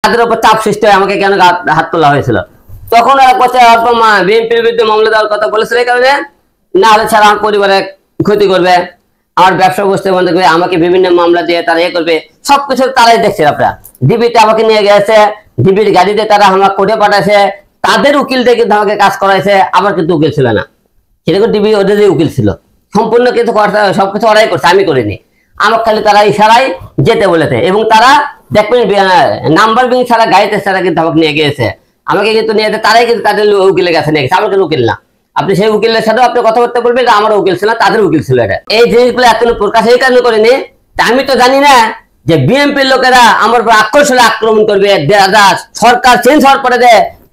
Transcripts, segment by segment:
তাদের উপর চাপ সৃষ্টি হয় আমাকে কেন হাত তোলা হয়েছিল। তখন ওরা বলছে বিএনপির বিরুদ্ধে মামলা দেওয়ার কথা বলেছিল এই কারণে, না হলে ছাড়া আমার পরিবারের ক্ষতি করবে, আমার ব্যবসা বসতে বন্ধ করবে, আমাকে বিভিন্ন মামলা দিয়ে তারা করবে, সবকিছু তারাই দেখছে। আপনারা ডিবিতে আমাকে নিয়ে গেছে, ডিবির গাড়িতে তারা আমাকে কোর্টে পাঠাইছে, তাদের উকিল দিয়ে কিন্তু আমাকে কাজ করাইছে, আমার কিন্তু উকিল ছিল না, সেরকম ডিবি ওদেরই উকিল ছিল, সম্পূর্ণ কিন্তু সবকিছু ওরাই করছে, আমি করিনি। আমার খালি তারা ইশারায় যেতে বলেছে, এবং তারা দেখবেন নাম্বার বিং ছাড়া গাড়িতে ছাড়া কিন্তু আমাকে নিয়ে গিয়েছে, আমাকে কিন্তু নিয়ে তারাই কিন্তু তাদের উকিলের কাছে নিয়ে গেছে, আমার কিন্তু উকিল না। আপনি সেই উকিলের সাথেও আপনি কথাবার্তা বলবেন, আমার উকিল ছিল না, তাদের উকিল ছিল। এটা এই জিনিসগুলো এত প্রকাশ এই কারণে করেনি, আমি তো জানি না যে বিএনপির লোকেরা আমার উপর আকর্ষণে আক্রমণ করবে, সরকার চেঞ্জ হওয়ার পরে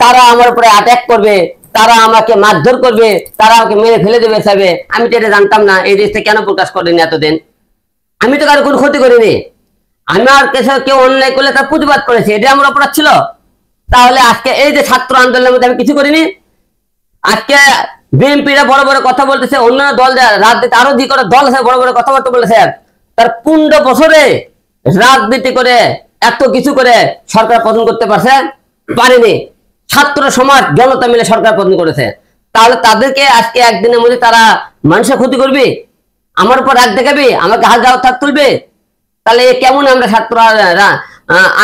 তারা আমার উপরে অ্যাটাক করবে, তারা আমাকে মারধর করবে, তারা আমাকে মেরে ফেলে দেবে চাইবে। আমি তো এটা জানতাম না, এই জিনিসটা কেন প্রকাশ করেনি এতদিন? আমি তো কারো কোনো ক্ষতি করিনি, আমার কাছে কেউ অন্যায় করলে তার প্রতিবাদ করেছে, এটা আমার অপরাধ ছিল। তাহলে আজকে এই যে ছাত্র আন্দোলনের মধ্যে আমি কিছু করিনি, আজকে বিএনপিরা বড় বড় কথা বলতেছে, অন্যান্য দল রাজনীতি আরো যে করে দল আছে বড় বড় কথাবার্তা বলেছে, তার 15 বছরে রাজনীতি করে এত কিছু করে সরকার পতন করতে পারেনি। ছাত্র সমাজ জনতা মিলে সরকার পতন করেছে, তাহলে তাদেরকে আজকে একদিনের মধ্যে তারা মানুষের ক্ষতি করবে, আমার উপর রাগ দেখাবে, আমাকে হাত তুলবে? তাহলে কেমন আমরা ছাত্ররা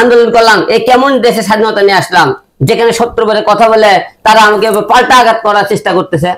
আন্দোলন করলাম, কেমন দেশে স্বাধীনতা নিয়ে আসলাম, যেখানে 70 বলে কথা বলে তারা আমাকে পাল্টা আঘাত করার চেষ্টা করতেছে।